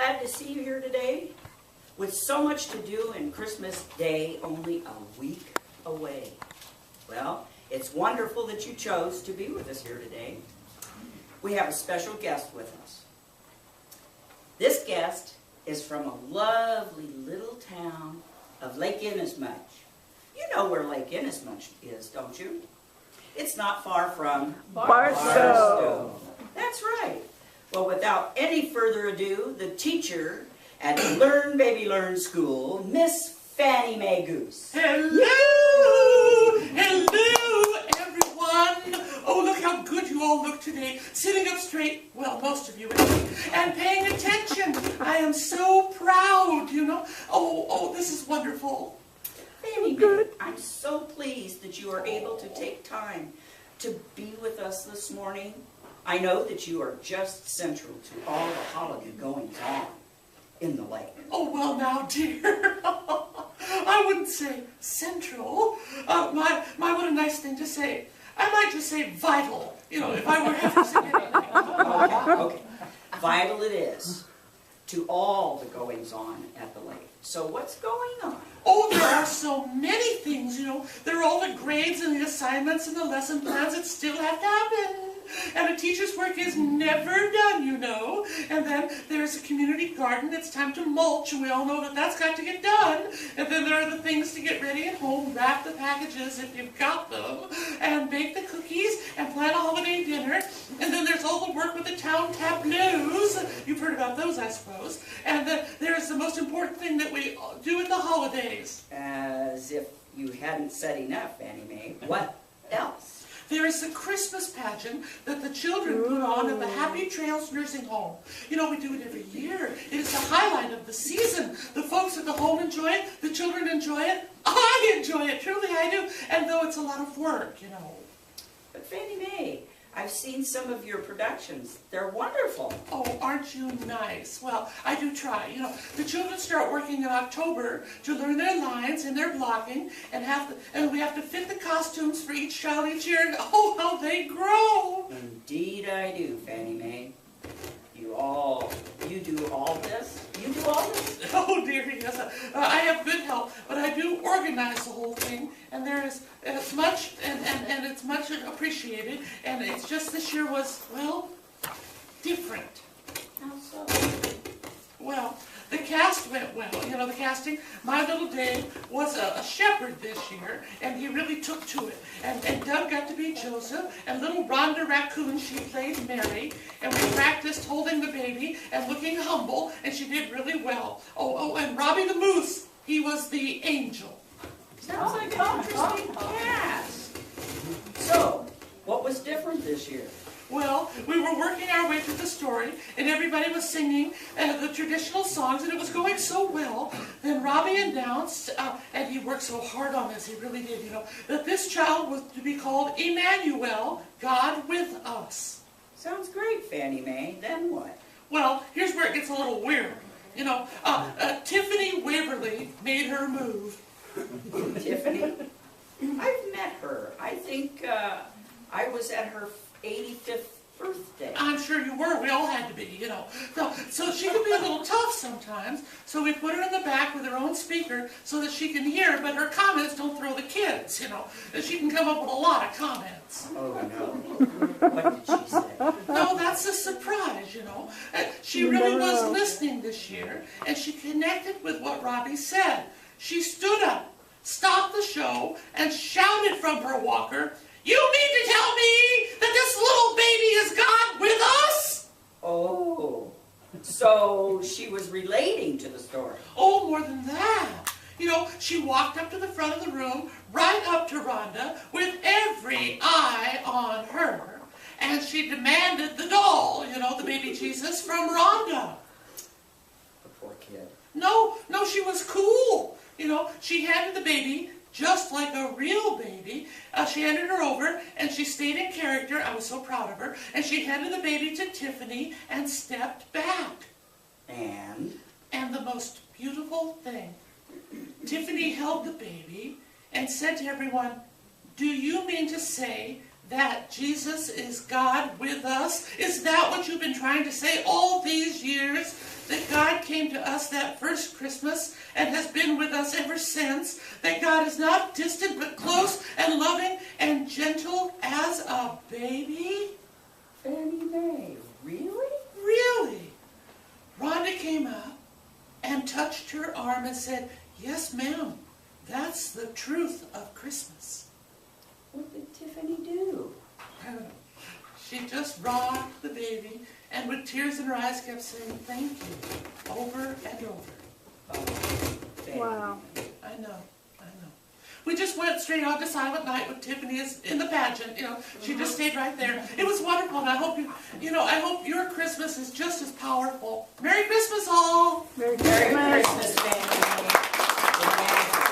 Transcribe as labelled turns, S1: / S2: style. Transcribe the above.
S1: glad to see you here today. With so much to do and Christmas Day only a week away. Well, it's wonderful that you chose to be with us here today. We have a special guest with us. This guest is from a lovely little town of Lake Inasmuch. You know where Lake Inasmuch is, don't you? It's not far from Barstow. That's right. Well, without any further ado, the teacher at Learn Baby Learn School, Miss Fannie Mae Goose.
S2: Hello! Hello, everyone! Oh, look how good you all look today. Sitting up straight, well, most of you anyway, and paying attention. I am so proud, you know. Oh, this is wonderful.
S1: Fannie Mae, I'm so pleased that you are able to take time to be with us this morning. I know that you are just central to all the holiday goings on in the lake.
S2: Oh, well now, dear. I wouldn't say central. My, what a nice thing to say. I might just say vital, you know, if I were ever to say anything.
S1: Okay. Vital it is to all the goings on at the lake. So what's going on?
S2: Oh, there are so many things, you know. There are all the grades and the assignments and the lesson plans that still have to happen. And a teacher's work is never done, you know. And then there's a community garden. It's time to mulch, and we all know that that's got to get done. And then there are the things to get ready at home, wrap the packages if you've got them, and bake the cookies, and plan a holiday dinner. And then there's all the work with the town tableaus. You've heard about those, I suppose. And then there's the most important thing that we do at the holidays.
S1: As if you hadn't said enough, Fannie Mae. What else?
S2: There is the Christmas pageant that the children put on at the Happy Trails Nursing Home. You know, we do it every year. It is the highlight of the season. The folks at the home enjoy it. The children enjoy it. I enjoy it. Truly, I do. And though it's a lot of work, you know.
S1: But Fannie Mae, I've seen some of your productions. They're wonderful.
S2: Oh, aren't you nice? Well, I do try. You know, the children start working in October to learn their lines and their blocking, and we have to fit the costumes for each child each year. And oh, how they grow!
S1: Indeed, I do, Fannie Mae. You do all this? You do all this?
S2: Oh, dear, yes. I have good help, but I do organize the whole thing, and there is much, and it's much appreciated, and it's just this year was, well, different.
S1: How so?
S2: Well, the cast went well. You know, the casting, my little Dave was a shepherd this year, and he really took to it. And Doug got to be Joseph, and little Rhonda Raccoon, she played Mary, and we practiced holding the baby and looking humble, and she did really well. Oh, and Robbie the Moose, he was the angel.
S1: Sounds like an interesting cast. So, what was different this year?
S2: Well, we were working our way through the story, and everybody was singing the traditional songs, and it was going so well. Then Robbie announced, and he worked so hard on this, he really did, you know, that this child was to be called Emmanuel, God with us.
S1: Sounds great, Fannie Mae. Then what?
S2: Well, here's where it gets a little weird. You know, Tiffany Waverly made her move.
S1: Tiffany? I've met her. I think I was at her 85th birthday.
S2: I'm sure you were. We all had to be, you know. So she can be a little tough sometimes. So we put her in the back with her own speaker so that she can hear, but her comments don't throw the kids, you know. She can come up with a lot of comments.
S1: Oh, no. What did she say?
S2: No, that's a surprise, you know. She really was listening this year, and she connected with what Robbie said. She stood up, stopped the show, and shouted from her walker, "You mean to tell me that this little baby is God with us?"
S1: Oh, so she was relating to the story.
S2: Oh, more than that. You know, she walked up to the front of the room, right up to Rhonda, with every eye on her, and she demanded the doll, you know, the baby Jesus, from Rhonda.
S1: The poor kid.
S2: No, she was cool. You know, she handed the baby just like a real baby. She handed her over, and she stayed in character. I was so proud of her. And she handed the baby to Tiffany and stepped back.
S1: And?
S2: And the most beautiful thing, Tiffany held the baby and said to everyone, "Do you mean to say that Jesus is God with us? Is that what you've been trying to say all these years? That God came to us that first Christmas and has been with us ever since, that God is not distant but close and loving and gentle as a baby?
S1: Fannie Mae, really?
S2: Really? Rhonda came up and touched her arm and said, "Yes, ma'am, that's the truth of Christmas."
S1: What did Tiffany do?
S2: She just rocked the baby and with tears in her eyes kept saying, "Thank you," over and over.
S1: Oh,
S3: Wow.
S2: I know. We just went straight on to Silent Night with Tiffany in the pageant. She just stayed right there. It was wonderful, and I hope I hope your Christmas is just as powerful. Merry Christmas, all!
S3: Merry
S1: Merry
S3: Christmas.
S1: Christmas, Fannie Mae.